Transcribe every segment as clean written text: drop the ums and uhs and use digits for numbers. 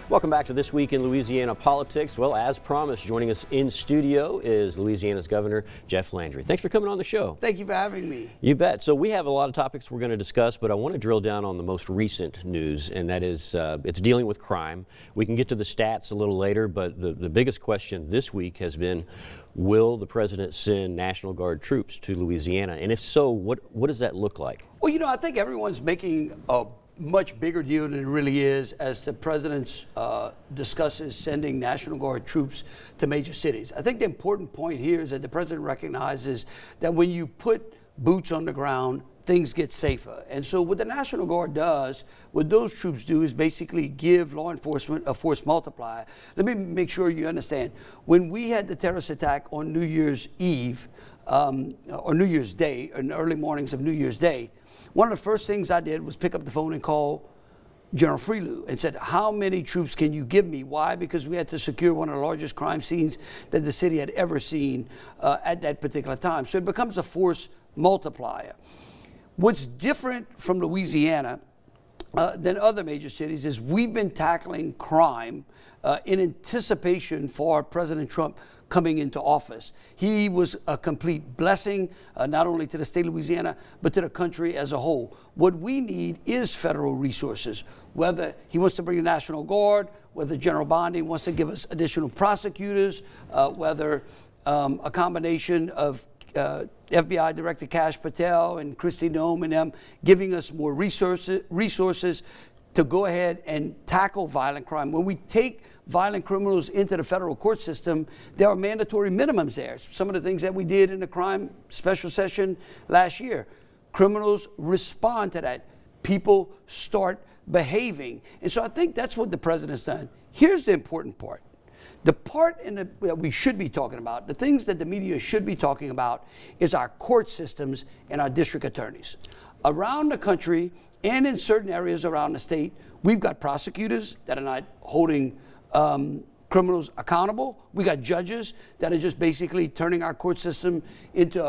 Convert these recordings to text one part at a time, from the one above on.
Welcome back to This Week in Louisiana Politics. Well, as promised, joining us in studio is Louisiana's Governor Jeff Landry. Thanks for coming on the show. Thank you for having me. You bet. So we have a lot of topics we're going to discuss, but I want to drill down on the most recent news, and that is it's dealing with crime. We can get to the stats a little later, but the biggest question this week has been, will the president send National Guard troops to Louisiana? And if so, what does that look like? Well, I think everyone's making a much bigger deal than it really is as the president discusses sending National Guard troops to major cities. I think the important point here is that the president recognizes that when you put boots on the ground, things get safer. And so what the National Guard does, what those troops do, is basically give law enforcement a force multiplier. Let me make sure you understand. When we had the terrorist attack on New Year's Eve, or New Year's Day, in the early mornings of New Year's Day, one of the first things I did was pick up the phone and call General Freelou and said, how many troops can you give me? Why? Because we had to secure one of the largest crime scenes that the city had ever seen at that particular time. So it becomes a force multiplier. What's different from Louisiana than other major cities is we've been tackling crime in anticipation for President Trump coming into office. He was a complete blessing, not only to the state of Louisiana, but to the country as a whole. What we need is federal resources, whether he wants to bring the National Guard, whether General Bondi wants to give us additional prosecutors, whether a combination of FBI Director Kash Patel and Kristi Noem and them giving us more resources to go ahead and tackle violent crime. When we take violent criminals into the federal court system, there are mandatory minimums there. Some of the things that we did in the crime special session last year. Criminals respond to that. People start behaving. And so I think that's what the president's done. Here's the important part. The part that we should be talking about, the things that the media should be talking about, is our court systems and our district attorneys. Around the country and in certain areas around the state, we've got prosecutors that are not holding criminals accountable. We got judges that are just basically turning our court system into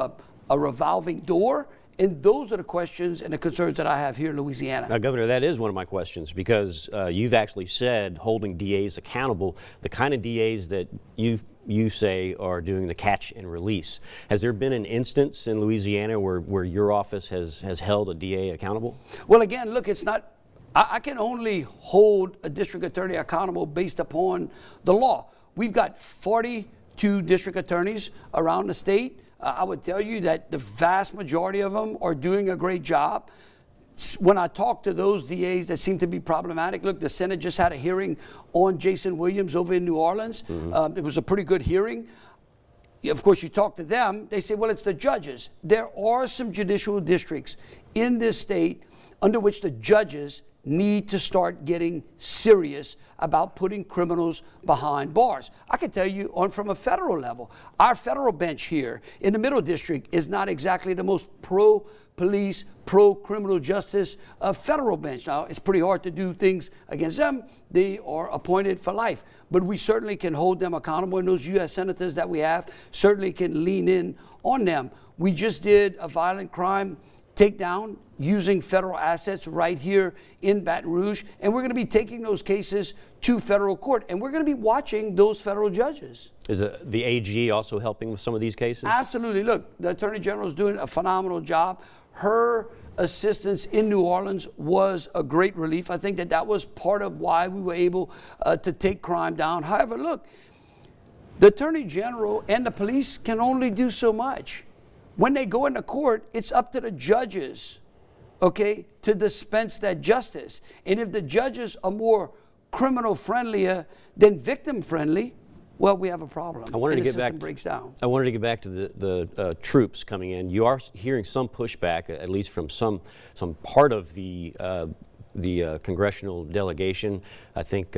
a revolving door. And those are the questions and the concerns that I have here in Louisiana. Now, Governor, that is one of my questions, because you've actually said holding DAs accountable, the kind of DAs that you say are doing the catch and release. Has there been an instance in Louisiana where your office has held a DA accountable? Well, again, look, it's not. I can only hold a district attorney accountable based upon the law. We've got 42 district attorneys around the state. I would tell you that the vast majority of them are doing a great job. When I talk to those DAs that seem to be problematic, look, the Senate just had a hearing on Jason Williams over in New Orleans. Mm-hmm. It was a pretty good hearing. Of course, you talk to them, they say, well, it's the judges. There are some judicial districts in this state under which the judges need to start getting serious about putting criminals behind bars. I can tell you from a federal level, our federal bench here in the Middle District is not exactly the most pro-police, pro-criminal justice federal bench. Now, it's pretty hard to do things against them. They are appointed for life. But we certainly can hold them accountable, and those U.S. senators that we have certainly can lean in on them. We just did a violent crime takedown using federal assets right here in Baton Rouge, and we're going to be taking those cases to federal court, and we're going to be watching those federal judges. Is the AG also helping with some of these cases? Absolutely. Look, the Attorney General is doing a phenomenal job. Her assistance in New Orleans was a great relief. I think that was part of why we were able to take crime down. However, look, the Attorney General and the police can only do so much. When they go into court, it's up to the judges, okay, to dispense that justice. And if the judges are more criminal friendlier than victim friendly, well, we have a problem. I wanted to get back. Breaks down. I wanted to get back to the troops coming in. You are hearing some pushback, at least from some part of the congressional delegation. I think.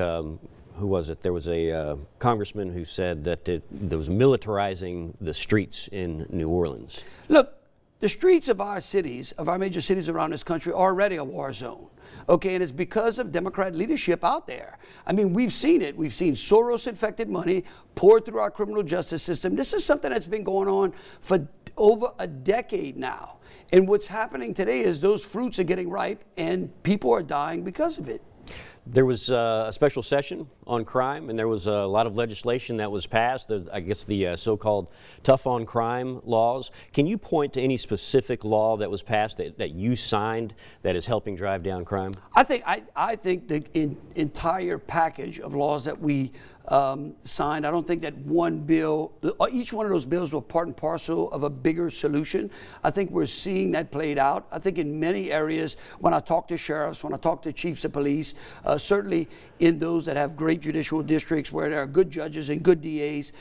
Who was it? There was a congressman who said that it was militarizing the streets in New Orleans. Look, the streets of our cities, of our major cities around this country, are already a war zone. Okay, and it's because of Democrat leadership out there. I mean, we've seen it. We've seen Soros-infected money poured through our criminal justice system. This is something that's been going on for over a decade now. And what's happening today is those fruits are getting ripe and people are dying because of it. There was a special session on crime, and there was a lot of legislation that was passed, I guess the so-called tough on crime laws. Can you point to any specific law that was passed that you signed that is helping drive down crime? I think the entire package of laws that we signed, I don't think that one bill, each one of those bills were part and parcel of a bigger solution. I think we're seeing that played out. I think in many areas, when I talk to sheriffs, when I talk to chiefs of police, certainly in those that have great judicial districts where there are good judges and good DAs,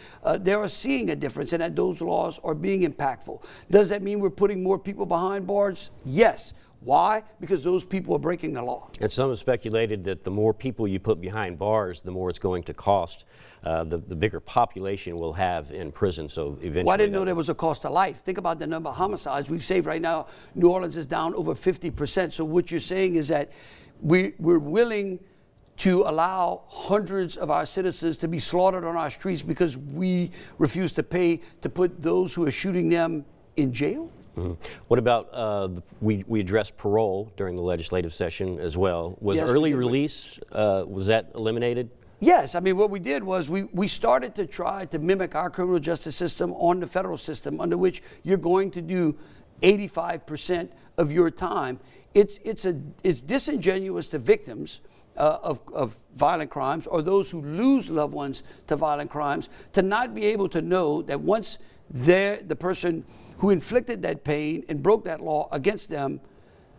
they are seeing a difference and that those laws are being impactful. Does that mean we're putting more people behind bars? Yes. Why? Because those people are breaking the law. And some have speculated that the more people you put behind bars, the more it's going to cost. The bigger population we'll have in prison. So eventually, well, I didn't know there was a cost of life. Think about the number of homicides we've saved right now. New Orleans is down over 50%. So what you're saying is that we're willing to allow hundreds of our citizens to be slaughtered on our streets because we refuse to pay to put those who are shooting them in jail? Mm-hmm. What about, we addressed parole during the legislative session as well. Was yes, early release, was that eliminated? Yes, I mean, what we did was we started to try to mimic our criminal justice system on the federal system, under which you're going to do 85% of your time. It's disingenuous to victims of violent crimes or those who lose loved ones to violent crimes to not be able to know that once the person who inflicted that pain and broke that law against them,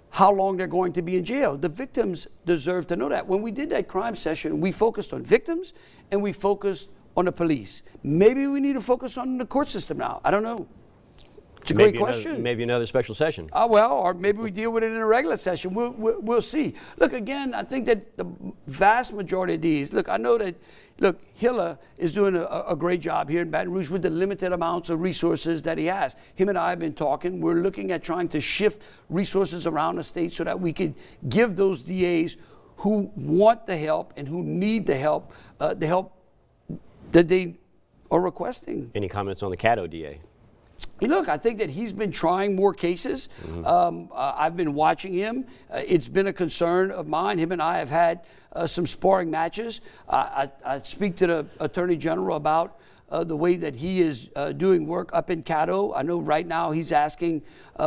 how long they're going to be in jail. The victims deserve to know that. When we did that crime session, we focused on victims and we focused on the police. Maybe we need to focus on the court system now. I don't know. It's a great question. Maybe another special session. Well, or maybe we deal with it in a regular session. We'll see. Look, again, I think that the vast majority of these, look, I know that, look, Hilla is doing a great job here in Baton Rouge with the limited amounts of resources that he has. Him and I have been talking. We're looking at trying to shift resources around the state so that we can give those DAs who want the help and who need the help that they are requesting. Any comments on the Caddo DA? Look, I think that he's been trying more cases. Mm-hmm. I've been watching him. It's been a concern of mine. Him and I have had some sparring matches. I speak to the Attorney General about the way that he is doing work up in Caddo. I know right now he's asking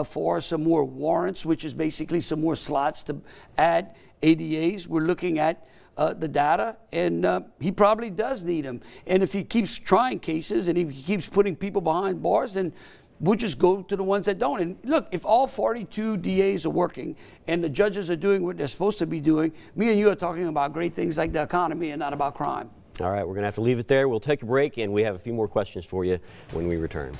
for some more warrants, which is basically some more slots to add ADAs. We're looking at the data, and he probably does need them. And if he keeps trying cases and he keeps putting people behind bars, then we'll just go to the ones that don't. And look, if all 42 DAs are working and the judges are doing what they're supposed to be doing, me and you are talking about great things like the economy and not about crime. All right, we're going to have to leave it there. We'll take a break, and we have a few more questions for you when we return.